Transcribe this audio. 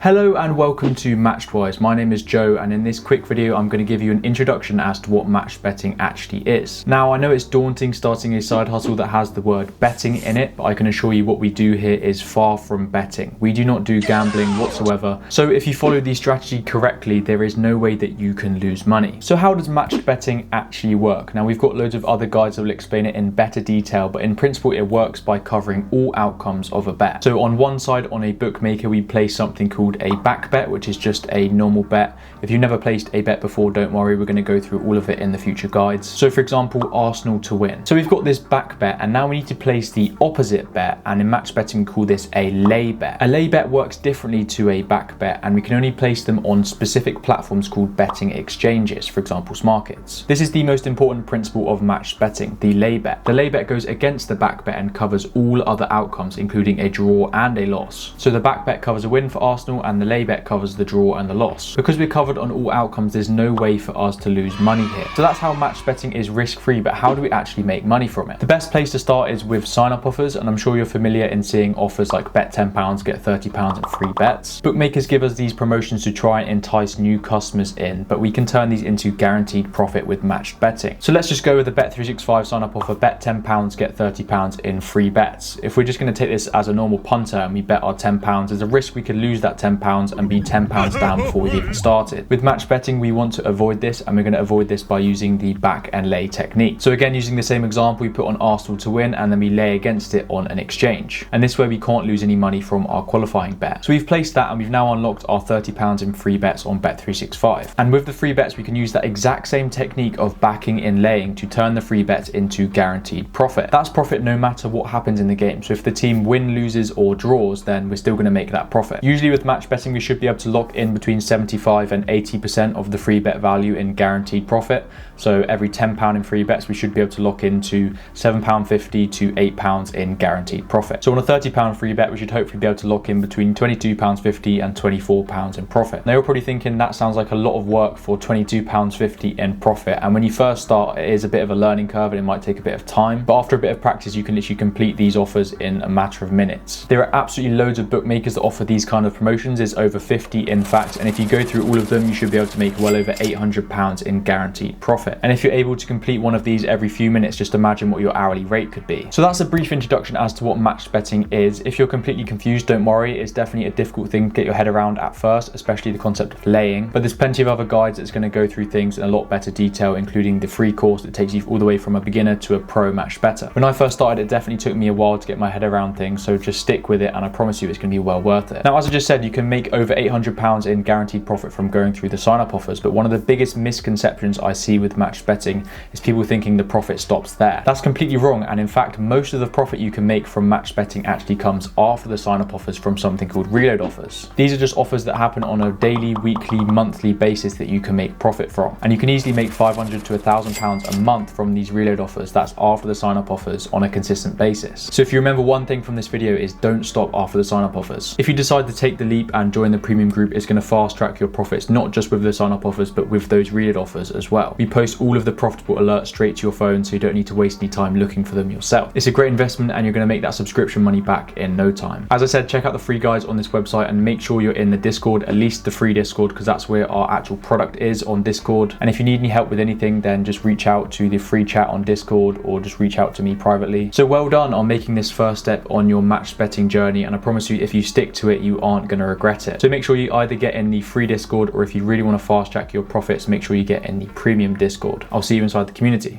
Hello and welcome to Matchedwise. My name is Joe, and in this quick video I'm going to give you an introduction as to what match betting actually is. Now, I know it's daunting starting a side hustle that has the word betting in it, but I can assure you what we do here is far from betting. We do not do gambling whatsoever. So if you follow the strategy correctly, there is no way that you can lose money. So how does matched betting actually work? Now, we've got loads of other guides that will explain it in better detail, but in principle it works by covering all outcomes of a bet. So on one side, on a bookmaker, we place something called a back bet, which is just a normal bet. If you've never placed a bet before, don't worry, we're going to go through all of it in the future guides. So for example, Arsenal to win. So we've got this back bet, and now we need to place the opposite bet, and in match betting we call this a lay bet. A lay bet works differently to a back bet, and we can only place them on specific platforms called betting exchanges, for example Smarkets. This is the most important principle of match betting, the lay bet. The lay bet goes against the back bet and covers all other outcomes, including a draw and a loss. So the back bet covers a win for Arsenal, and the lay bet covers the draw and the loss. Because we're covered on all outcomes, there's no way for us to lose money here. So that's how match betting is risk-free, but how do we actually make money from it? The best place to start is with sign-up offers, and I'm sure you're familiar in seeing offers like bet £10, get £30 in free bets. Bookmakers give us these promotions to try and entice new customers in, but we can turn these into guaranteed profit with matched betting. So let's just go with the Bet365 sign-up offer, bet £10, get £30 in free bets. If we're just going to take this as a normal punter and we bet our £10, there's a risk we could lose that £10 and be £10 down before we've even started. With match betting, we want to avoid this, and we're going to avoid this by using the back and lay technique. So again, using the same example, we put on Arsenal to win and then we lay against it on an exchange. And this way we can't lose any money from our qualifying bet. So we've placed that, and we've now unlocked our £30 in free bets on Bet365. And with the free bets, we can use that exact same technique of backing and laying to turn the free bets into guaranteed profit. That's profit no matter what happens in the game. So if the team win, loses or draws, then we're still going to make that profit. Usually with match betting, we should be able to lock in between 75 and 80% of the free bet value in guaranteed profit. So every £10 in free bets, we should be able to lock into £7.50 to £8 in guaranteed profit. So on a £30 free bet, we should hopefully be able to lock in between £22.50 and £24 in profit. Now you're probably thinking that sounds like a lot of work for £22.50 in profit. And when you first start, it is a bit of a learning curve and it might take a bit of time. But after a bit of practice, you can literally complete these offers in a matter of minutes. There are absolutely loads of bookmakers that offer these kind of promotions. There's over 50 in fact, and if you go through all of them, you should be able to make well over £800 in guaranteed profit. And if you're able to complete one of these every few minutes, just imagine what your hourly rate could be. So that's a brief introduction as to what match betting is. If you're completely confused, don't worry, it's definitely a difficult thing to get your head around at first, especially the concept of laying, but there's plenty of other guides that's going to go through things in a lot better detail, including the free course that takes you all the way from a beginner to a pro match better. When I first started, it definitely took me a while to get my head around things, so just stick with it and I promise you it's going to be well worth it. Now, as I just said, you can make over £800 in guaranteed profit from going through the sign-up offers, but one of the biggest misconceptions I see with match betting is people thinking the profit stops there. That's completely wrong, and in fact most of the profit you can make from match betting actually comes after the sign-up offers from something called reload offers. These are just offers that happen on a daily, weekly, monthly basis that you can make profit from, and you can easily make £500 to £1,000 a month from these reload offers. That's after the sign-up offers on a consistent basis. So if you remember one thing from this video is don't stop after the sign-up offers. If you decide to take the leap and join the premium group, it's going to fast track your profits, not just with the sign-up offers but with those reload offers as well. We post all of the profitable alerts straight to your phone, so you don't need to waste any time looking for them yourself. It's a great investment and you're going to make that subscription money back in no time. As I said, check out the free guides on this website and make sure you're in the Discord, at least the free Discord, because that's where our actual product is, on Discord. And if you need any help with anything, then just reach out to the free chat on Discord or just reach out to me privately. So well done on making this first step on your match betting journey, and I promise you if you stick to it, you aren't going to regret it. So make sure you either get in the free Discord, or if you really want to fast track your profits, make sure you get in the premium Discord. I'll see you inside the community.